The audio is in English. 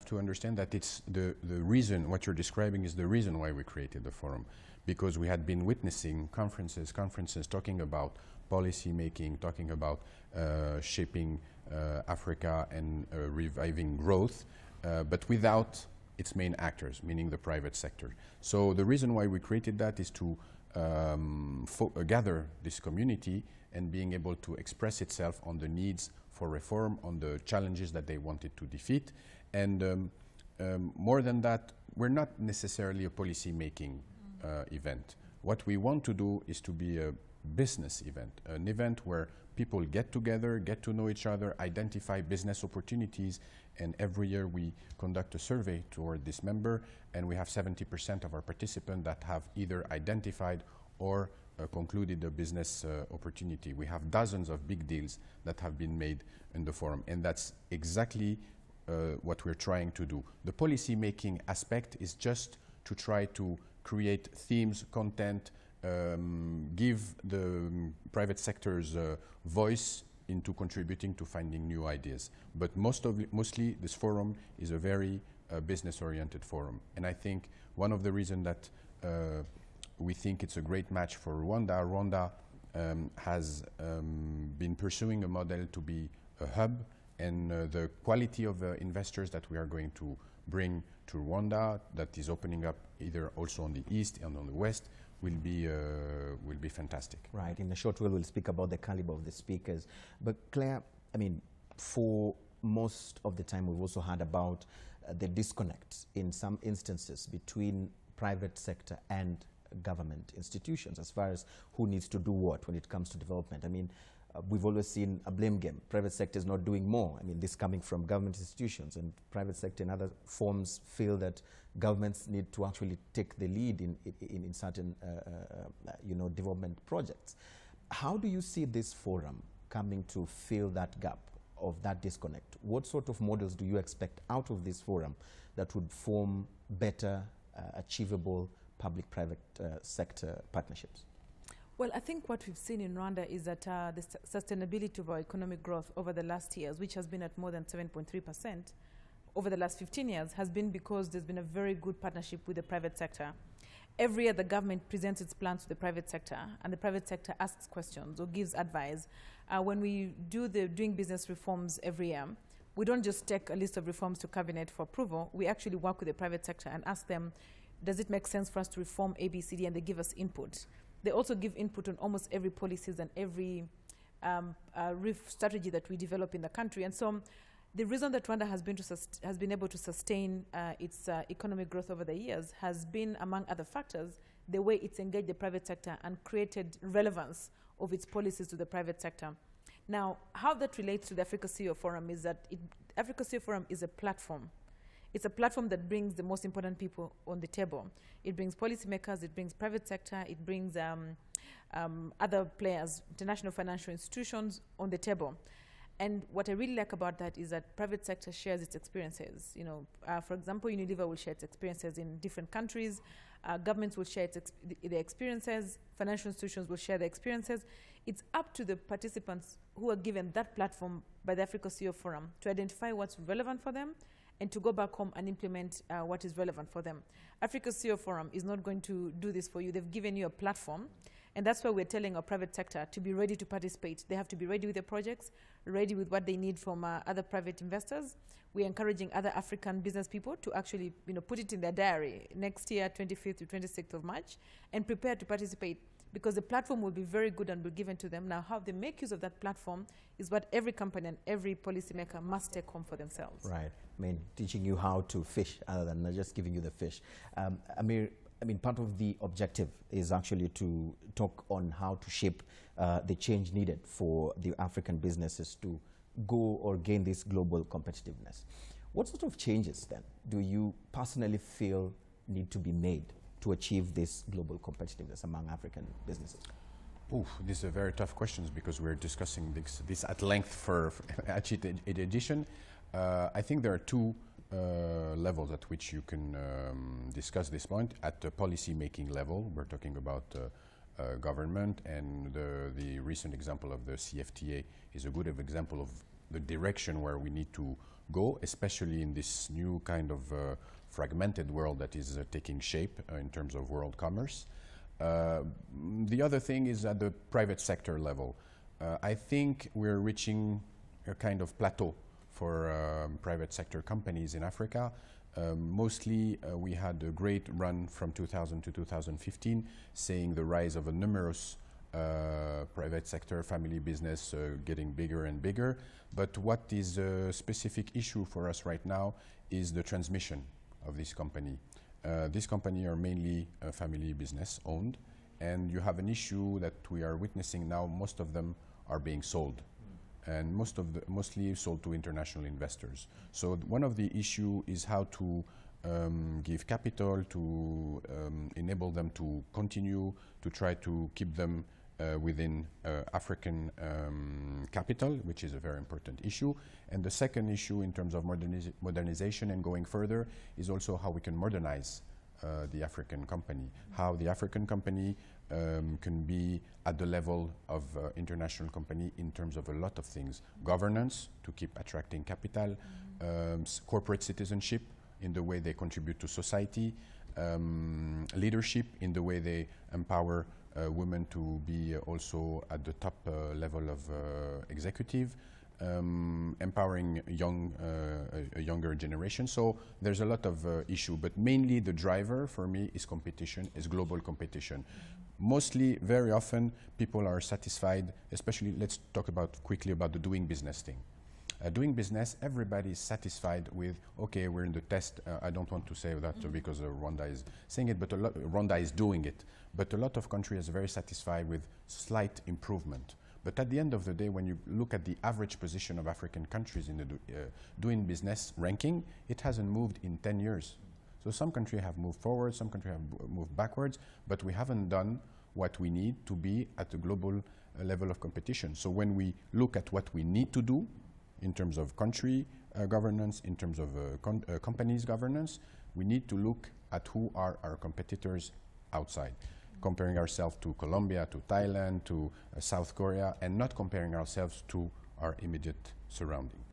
to understand that it's the reason, what you're describing is the reason why we created the forum, because we had been witnessing conferences talking about policy making, talking about shaping Africa and reviving growth, but without its main actors, meaning the private sector. So the reason why we created that is to gather this community and being able to express itself on the needs for reform, on the challenges that they wanted to defeat. And more than that, we're not necessarily a policy-making event. What we want to do is to be a business event, an event where people get together, get to know each other, identify business opportunities, and every year we conduct a survey toward this member, and we have 70% of our participants that have either identified or concluded a business opportunity. We have dozens of big deals that have been made in the forum, and that's exactly what we're trying to do. The policy-making aspect is just to try to create themes, content, give the private sector's voice into contributing to finding new ideas. But mostly this forum is a very business-oriented forum. And I think one of the reasons that we think it's a great match for Rwanda. Rwanda has been pursuing a model to be a hub, and the quality of investors that we are going to bring to Rwanda, that is opening up either also on the east and on the west, will be fantastic. Right. In a short while, we'll speak about the caliber of the speakers. But Claire, I mean, for most of the time, we've also heard about the disconnect in some instances between private sector and government institutions as far as who needs to do what when it comes to development. I mean, we've always seen a blame game. Private sector is not doing more. I mean, this coming from government institutions, and private sector in other forms feel that governments need to actually take the lead in certain development projects. How do you see this forum coming to fill that gap of that disconnect? What sort of models do you expect out of this forum that would form better, achievable public-private sector partnerships? Well, I think what we've seen in Rwanda is that the sustainability of our economic growth over the last years, which has been at more than 7.3% over the last 15 years, has been because there's been a very good partnership with the private sector. Every year, the government presents its plans to the private sector, and the private sector asks questions or gives advice. When we do the doing business reforms every year, we don't just take a list of reforms to cabinet for approval. We actually work with the private sector and ask them, does it make sense for us to reform A, B, C, D, and they give us input. They also give input on almost every policies and every strategy that we develop in the country. And so the reason that Rwanda has been able to sustain its economic growth over the years has been, among other factors, the way it's engaged the private sector and created relevance of its policies to the private sector. Now, how that relates to the Africa CEO Forum is that Africa CEO Forum is a platform. It's a platform that brings the most important people on the table. It brings policymakers, it brings private sector, it brings other players, international financial institutions on the table. And what I really like about that is that private sector shares its experiences. You know, for example, Unilever will share its experiences in different countries. Governments will share their experiences. Financial institutions will share their experiences. It's up to the participants who are given that platform by the Africa CEO Forum to identify what's relevant for them and to go back home and implement what is relevant for them. Africa CEO Forum is not going to do this for you. They've given you a platform, and that's why we're telling our private sector to be ready to participate. They have to be ready with their projects, ready with what they need from other private investors. We're encouraging other African business people to actually put it in their diary next year, 25th to 26th of March, and prepare to participate, because the platform will be very good and will be given to them. Now, how they make use of that platform is what every company and every policymaker must take home for themselves. Right. I mean, teaching you how to fish other than just giving you the fish. Amir, I mean, part of the objective is actually to talk on how to shape the change needed for the African businesses to go or gain this global competitiveness. What sort of changes, then, do you personally feel need to be made to achieve this global competitiveness among African businesses? Oof, these are very tough questions, because we're discussing this at length for each edition. I think there are two levels at which you can discuss this point. At the policy-making level, we're talking about government, and the recent example of the CFTA is a good example of the direction where we need to go, especially in this new kind of fragmented world that is taking shape in terms of world commerce. The other thing is at the private sector level. I think we're reaching a kind of plateau for private sector companies in Africa. Mostly we had a great run from 2000 to 2015, seeing the rise of a numerous private sector family business getting bigger and bigger. But what is a specific issue for us right now is the transmission of this company. This company are mainly family business owned, and you have an issue that we are witnessing now. Most of them are being sold, and mostly sold to international investors. So one of the issue is how to give capital to enable them to continue to try to keep them within African capital, which is a very important issue. And the second issue in terms of modernization and going further is also how we can modernize the African company, how the African company can be at the level of international company in terms of a lot of things. Governance, to keep attracting capital, corporate citizenship in the way they contribute to society, leadership in the way they empower women to be also at the top level of executive, empowering a younger generation. So there's a lot of issue, but mainly the driver for me is competition, is global competition. Mostly, very often, people are satisfied, especially, let's talk quickly about the doing business thing. Doing business, everybody is satisfied with, okay, we're in the test. I don't want to say that because Rwanda is saying it, but Rwanda is doing it. But a lot of countries are very satisfied with slight improvement. But at the end of the day, when you look at the average position of African countries in the doing business ranking, it hasn't moved in 10 years. So some countries have moved forward, some countries have moved backwards, but we haven't done what we need to be at the global level of competition. So when we look at what we need to do in terms of country governance, in terms of companies governance, we need to look at who are our competitors outside. Comparing ourselves to Colombia, to Thailand, to South Korea, and not comparing ourselves to our immediate surrounding.